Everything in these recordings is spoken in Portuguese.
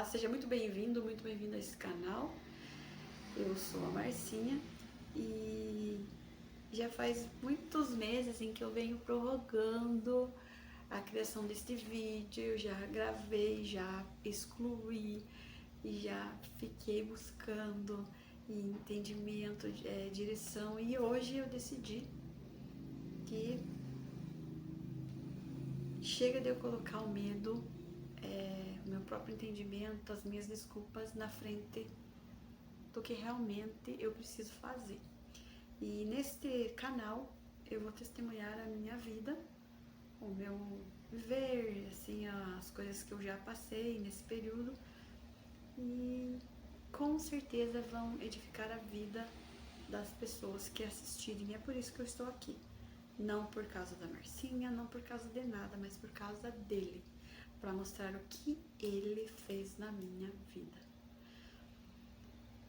Olá, seja muito bem-vindo a esse canal. Eu sou a Marcinha e já faz muitos meses em que eu venho prorrogando a criação deste vídeo. Eu já gravei, já excluí e já fiquei buscando entendimento, direção, e hoje eu decidi que chega de eu colocar o medo, o meu próprio entendimento, as minhas desculpas na frente do que realmente eu preciso fazer. E neste canal eu vou testemunhar a minha vida, o meu viver, assim, as coisas que eu já passei nesse período, e com certeza vão edificar a vida das pessoas que assistirem. É por isso que eu estou aqui. Não por causa da Marcinha, não por causa de nada, mas por causa dele, para mostrar o que ele fez na minha vida.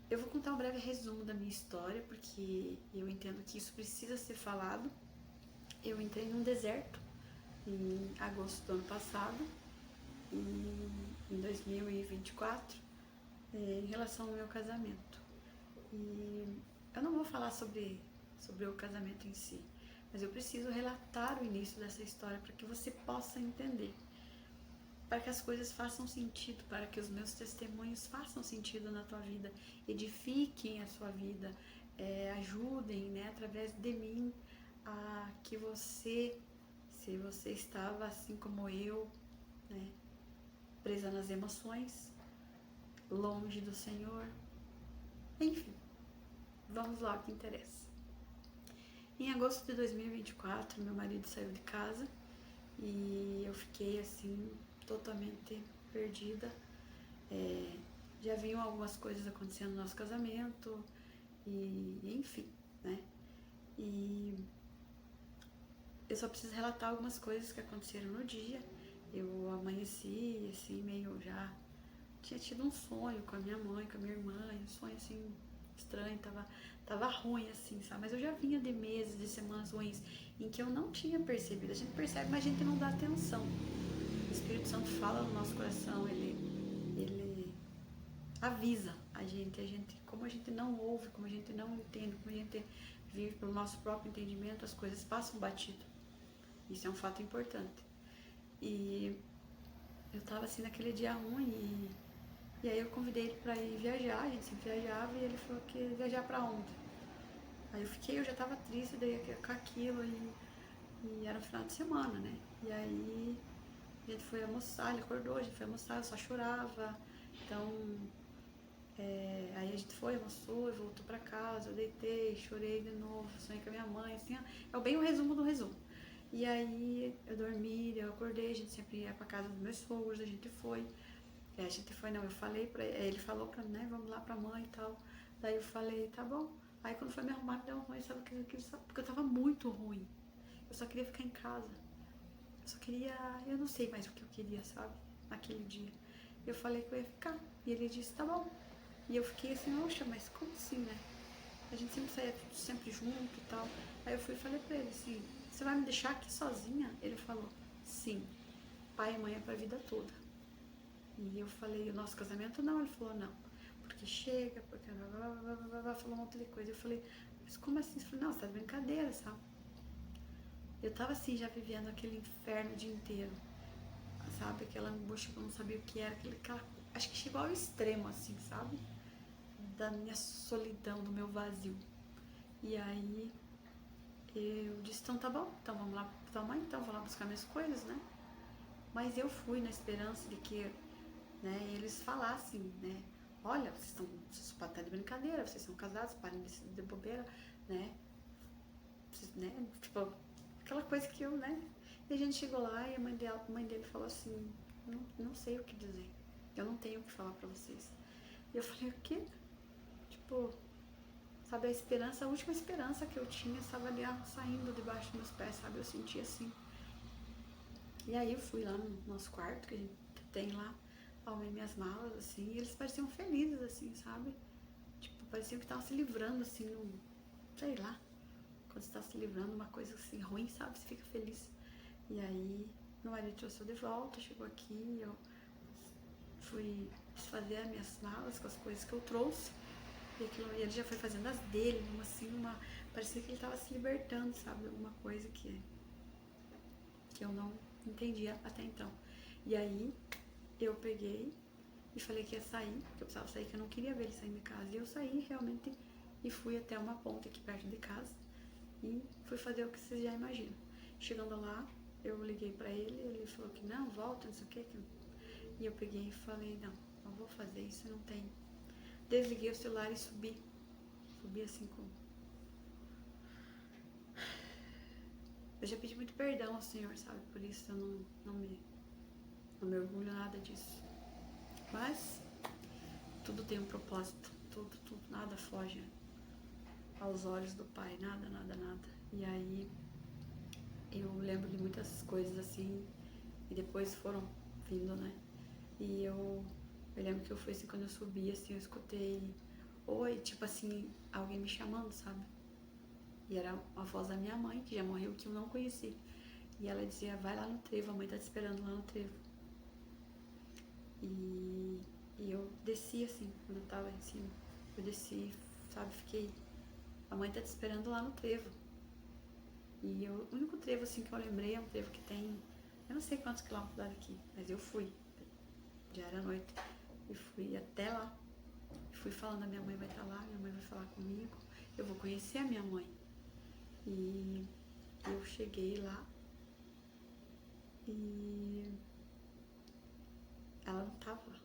Eu vou contar um breve resumo da minha história, porque eu entendo que isso precisa ser falado. Eu entrei num deserto em agosto do ano passado, em 2024, em relação ao meu casamento. E eu não vou falar sobre o casamento em si, mas eu preciso relatar o início dessa história para que você possa entender, para que as coisas façam sentido, para que os meus testemunhos façam sentido na tua vida, edifiquem a sua vida, ajudem, né, através de mim, a que você, se você estava assim como eu, né, presa nas emoções, longe do Senhor, enfim, vamos lá, o que interessa. Em agosto de 2024, meu marido saiu de casa e eu fiquei assim totalmente perdida. Já vinham algumas coisas acontecendo no nosso casamento e enfim, né? E eu só preciso relatar algumas coisas que aconteceram no dia. Eu amanheci assim, meio já tinha tido um sonho com a minha mãe, com a minha irmã, um sonho assim estranho, tava ruim assim, sabe? Mas eu já vinha de meses, de semanas ruins em que eu não tinha percebido. A gente percebe, mas a gente não dá atenção. O Espírito Santo fala no nosso coração, ele avisa a gente, como a gente não ouve, como a gente não entende, como a gente vive pelo nosso próprio entendimento, as coisas passam batido. Isso é um fato importante. E eu tava assim naquele dia ruim e aí eu convidei ele pra ir viajar, a gente sempre viajava, e ele falou que ia viajar pra onde? Aí eu já tava triste daí com aquilo, e era um final de semana, né? E aí a gente foi almoçar, ele acordou, a gente foi almoçar, eu só chorava. Então, aí a gente foi, almoçou, e voltou pra casa, eu deitei, chorei de novo, sonhei com a minha mãe, assim, é bem o resumo do resumo. E aí eu dormi, eu acordei, a gente sempre ia pra casa dos meus sogros, a gente foi. Eu falei pra ele falou pra mim, né, vamos lá pra mãe e tal. Daí eu falei, tá bom. Aí quando foi me arrumar, deu ruim, sabe, porque eu tava muito ruim. Eu só queria ficar em casa. Eu não sei mais o que eu queria, sabe, naquele dia. Eu falei que eu ia ficar. E ele disse, tá bom. E eu fiquei assim, oxa, mas como assim, né? A gente sempre saía sempre junto e tal. Aí eu fui e falei pra ele assim, você vai me deixar aqui sozinha? Ele falou, sim, pai e mãe é pra vida toda. E eu falei, o nosso casamento não? Ele falou, não, porque chega, porque falou um monte de coisa. Eu falei, mas como assim? Ele falou, não, você tá de brincadeira, sabe? Eu tava assim, já vivendo aquele inferno o dia inteiro, sabe? Aquela angústia que eu não sabia o que era, acho que chegou ao extremo, assim, sabe? Da minha solidão, do meu vazio. E aí eu disse, então tá bom, então vamos lá pra tua mãe, então vou lá buscar minhas coisas, né? Mas eu fui na esperança de que, né, eles falassem, né, olha, vocês podem estar de brincadeira, vocês são casados, parem de bobeira, né, tipo, aquela coisa que eu, né, e a gente chegou lá e a mãe dele falou assim, não sei o que dizer, eu não tenho o que falar pra vocês. E eu falei, o quê? Tipo, sabe, a esperança, a última esperança que eu tinha estava ali saindo debaixo dos meus pés, sabe, eu senti assim. E aí eu fui lá no nosso quarto, que a gente tem lá, arrumei minhas malas, assim, e eles pareciam felizes, assim, sabe? Tipo, pareciam que estavam se livrando, assim, sei lá, quando você tá se livrando uma coisa assim ruim, sabe? Você fica feliz. E aí, meu marido trouxe eu de volta, chegou aqui, eu fui desfazer as minhas malas com as coisas que eu trouxe. E ele já foi fazendo as dele, parecia que ele estava se libertando, sabe? Alguma coisa que eu não entendia até então. E aí eu peguei e falei que ia sair, que eu precisava sair, que eu não queria ver ele saindo de casa. E eu saí realmente e fui até uma ponte aqui perto de casa e fui fazer o que vocês já imaginam. Chegando lá, eu liguei pra ele, ele falou que não, volta, não sei o que. E eu peguei e falei, não vou fazer isso, não tem. Desliguei o celular e subi assim com... Eu já pedi muito perdão ao Senhor, sabe? Por isso eu não me orgulho nada disso. Mas tudo tem um propósito, tudo, nada foge aos olhos do Pai, nada. E aí eu lembro de muitas coisas assim, e depois foram vindo, né? E eu lembro que eu fui assim, quando eu subi, assim, eu escutei, oi, tipo assim, alguém me chamando, sabe? E era a voz da minha mãe, que já morreu, que eu não conheci. E ela dizia, vai lá no trevo, a mãe tá te esperando lá no trevo. E eu desci assim, quando eu tava em cima. Eu desci, sabe, fiquei, a mãe tá te esperando lá no trevo. E o único trevo assim que eu lembrei é um trevo que tem, eu não sei quantos quilômetros daqui, mas eu fui. Já era noite. E fui até lá. Fui falando, a minha mãe vai estar lá, minha mãe vai falar comigo, eu vou conhecer a minha mãe. E eu cheguei lá e ela não tava lá.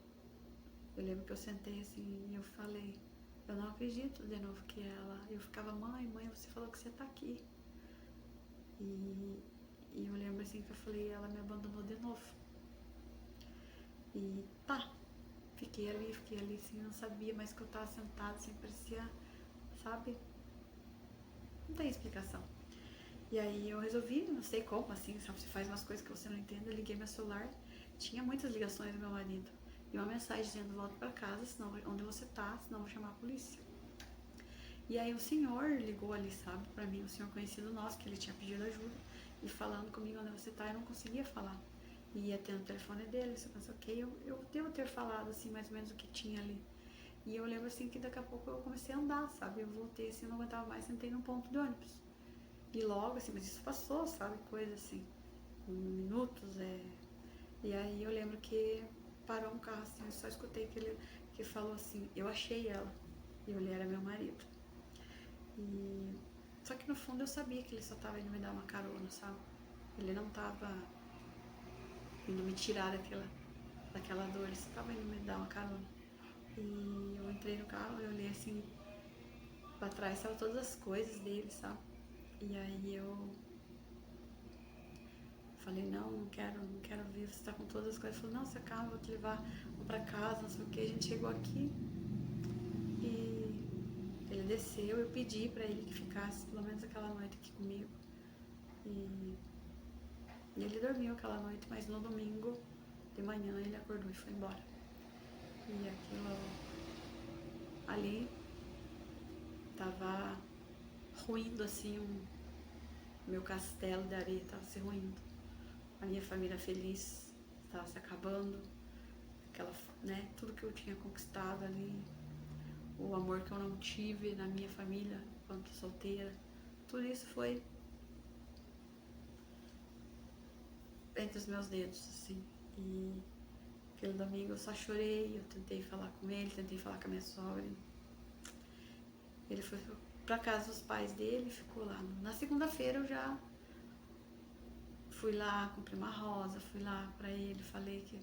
Eu lembro que eu sentei assim e eu falei, eu não acredito de novo que ela... Eu ficava, mãe, você falou que você tá aqui. E eu lembro assim que eu falei, ela me abandonou de novo. E fiquei ali assim, não sabia mais que eu tava sentada, assim, parecia, sabe? Não tem explicação. E aí eu resolvi, não sei como, assim, sabe, você faz umas coisas que você não entende, eu liguei meu celular, tinha muitas ligações do meu marido, e uma mensagem dizendo, volta pra casa, senão, onde você tá, senão eu vou chamar a polícia. E aí o senhor ligou ali, sabe, pra mim, um senhor conhecido nosso, que ele tinha pedido ajuda, e falando comigo onde você tá, eu não conseguia falar. E ia tendo o telefone dele, você pensou, ok, eu devo ter falado, assim, mais ou menos o que tinha ali. E eu lembro, assim, que daqui a pouco eu comecei a andar, sabe, eu voltei, assim, não aguentava mais, sentei num ponto de ônibus. E logo, assim, mas isso passou, sabe, coisa assim, minutos, E aí eu lembro que parou um carro, assim, eu só escutei que falou assim, eu achei ela. E ele era meu marido. E... Só que no fundo eu sabia que ele só tava indo me dar uma carona, sabe? Ele não tava indo me tirar daquela dor, ele só tava indo me dar uma carona. E eu entrei no carro, eu olhei assim, pra trás, estavam todas as coisas dele, sabe? E aí eu falei, não quero ver, você tá com todas as coisas. Ele falou, não, você calma, vou te levar pra casa, não sei o que. A gente chegou aqui e ele desceu, eu pedi pra ele que ficasse pelo menos aquela noite aqui comigo. E ele dormiu aquela noite, mas no domingo de manhã ele acordou e foi embora. E aquilo ali tava ruindo assim, meu castelo de areia tava se ruindo. A minha família feliz estava se acabando, né, tudo que eu tinha conquistado ali, o amor que eu não tive na minha família enquanto solteira, tudo isso foi entre os meus dedos, assim. E aquele domingo eu só chorei, eu tentei falar com ele, tentei falar com a minha sogra. Ele foi pra casa dos pais dele e ficou lá. Na segunda-feira eu já fui lá, comprei uma rosa, fui lá pra ele, falei que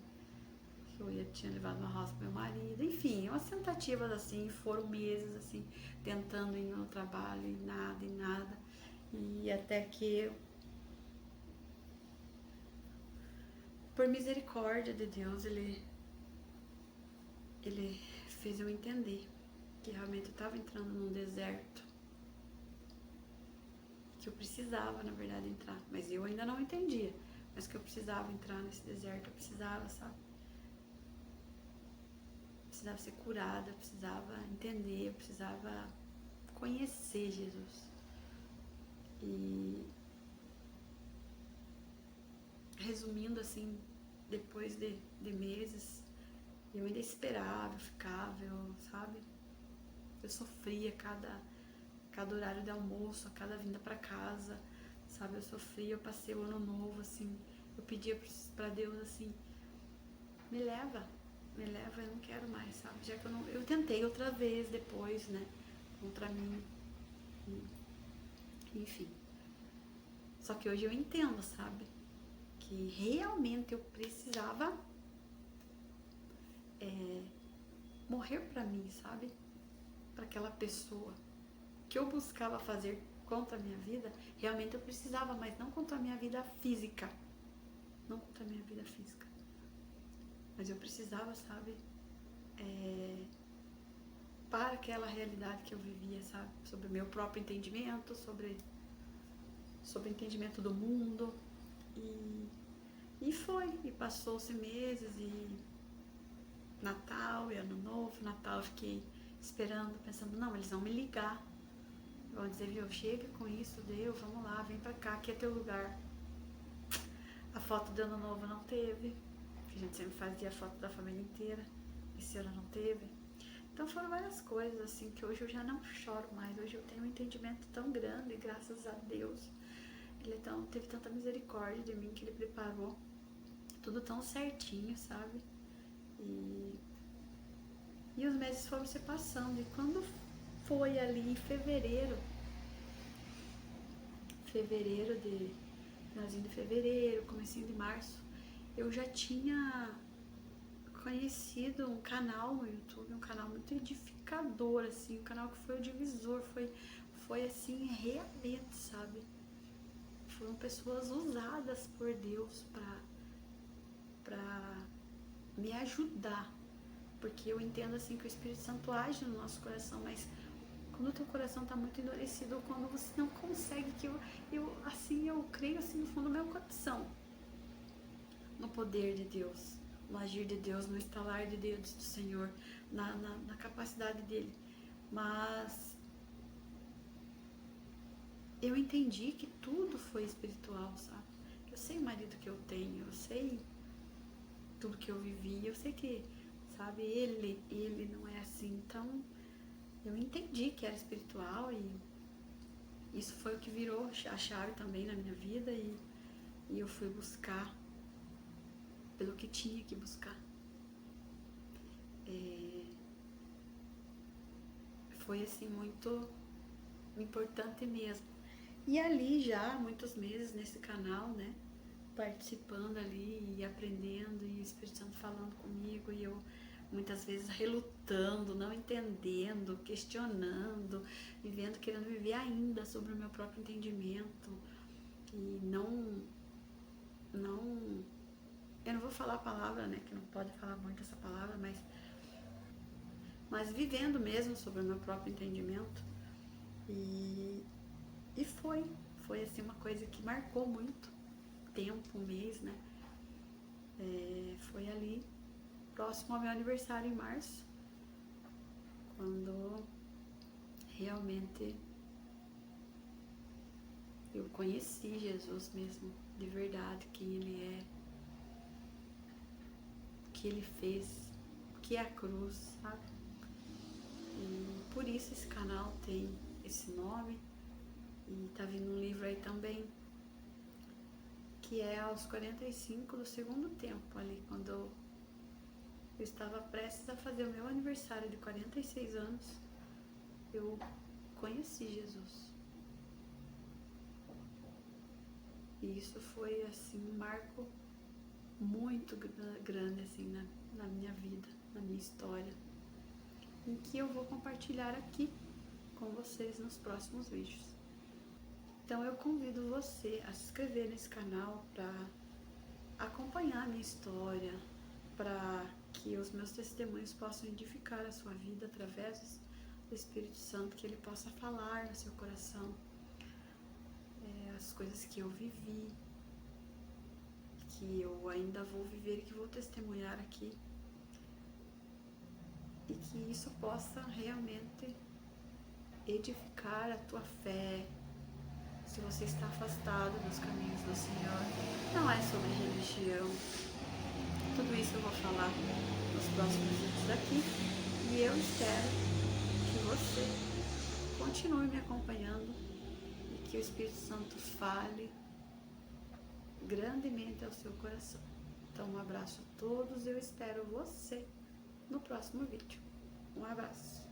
eu tinha levado uma rosa pro meu marido, enfim, umas tentativas assim, foram meses assim, tentando ir no trabalho e nada, e até que, por misericórdia de Deus, ele fez eu entender que realmente eu estava entrando num deserto, que eu precisava, na verdade, entrar, mas eu ainda não entendia, mas que eu precisava entrar nesse deserto, eu precisava, sabe? Precisava ser curada, precisava entender, precisava conhecer Jesus. E resumindo assim, depois de meses, Eu ainda esperava, eu ficava, sabe? Eu sofria cada horário de almoço, a cada vinda pra casa, sabe? Eu sofria, eu passei o ano novo, assim, eu pedia pra Deus, assim, me leva, eu não quero mais, sabe? Já que eu tentei outra vez depois, né? Contra mim, enfim. Só que hoje eu entendo, sabe? Que realmente eu precisava morrer pra mim, sabe? Pra aquela pessoa que eu buscava fazer contra a minha vida, realmente eu precisava, mas não contra a minha vida física. Não contra a minha vida física. Mas eu precisava, sabe? Para aquela realidade que eu vivia, sabe? Sobre o meu próprio entendimento, sobre o entendimento do mundo. E foi, e passou-se meses, e Natal e Ano Novo. Natal eu fiquei esperando, pensando, não, eles vão me ligar. Vão dizer, viu, chega com isso, deu, vamos lá, vem pra cá, aqui é teu lugar. A foto do Ano Novo não teve, que a gente sempre fazia a foto da família inteira. Esse ano não teve. Então foram várias coisas, assim, que hoje eu já não choro mais. Hoje eu tenho um entendimento tão grande, graças a Deus. Ele teve tanta misericórdia de mim, que ele preparou tudo tão certinho, sabe? E os meses foram se passando. E quando foi ali em fevereiro finalzinho de fevereiro, comecinho de março, eu já tinha conhecido um canal no YouTube, um canal muito edificador, assim, um canal que foi o divisor, foi assim, realmente, sabe? Foram pessoas usadas por Deus pra me ajudar, porque eu entendo, assim, que o Espírito Santo age no nosso coração, mas quando o teu coração está muito endurecido, ou quando você não consegue, que eu creio, assim, no fundo do meu coração, no poder de Deus, no agir de Deus, no estalar de dedos do Senhor, na capacidade dele. Mas eu entendi que tudo foi espiritual, sabe? Eu sei o marido que eu tenho, eu sei tudo que eu vivi, eu sei que, sabe, ele não é assim. Então eu entendi que era espiritual, e isso foi o que virou a chave também na minha vida, e eu fui buscar pelo que tinha que buscar. Foi assim muito importante mesmo. E ali já, muitos meses nesse canal, né, participando ali e aprendendo, e o Espírito Santo falando comigo, e eu muitas vezes relutando, não entendendo, questionando, vivendo, querendo viver ainda sobre o meu próprio entendimento, e eu não vou falar a palavra, né, que não pode falar muito essa palavra, mas vivendo mesmo sobre o meu próprio entendimento. E foi assim uma coisa que marcou muito tempo, um mês, né? Foi ali, próximo ao meu aniversário em março, quando realmente eu conheci Jesus mesmo, de verdade, quem Ele é, o que Ele fez, o que é a cruz, sabe? E por isso esse canal tem esse nome. E tá vindo um livro aí também, que é aos 45 do segundo tempo, ali, quando eu estava prestes a fazer o meu aniversário de 46 anos, eu conheci Jesus. E isso foi, assim, um marco muito grande, assim, na minha vida, na minha história, em que eu vou compartilhar aqui com vocês nos próximos vídeos. Então eu convido você a se inscrever nesse canal para acompanhar a minha história, para que os meus testemunhos possam edificar a sua vida através do Espírito Santo, que ele possa falar no seu coração as coisas que eu vivi, que eu ainda vou viver e que vou testemunhar aqui, e que isso possa realmente edificar a tua fé. Se você está afastado dos caminhos do Senhor, não é sobre religião. Tudo isso eu vou falar nos próximos vídeos aqui. E eu espero que você continue me acompanhando e que o Espírito Santo fale grandemente ao seu coração. Então, um abraço a todos e eu espero você no próximo vídeo. Um abraço.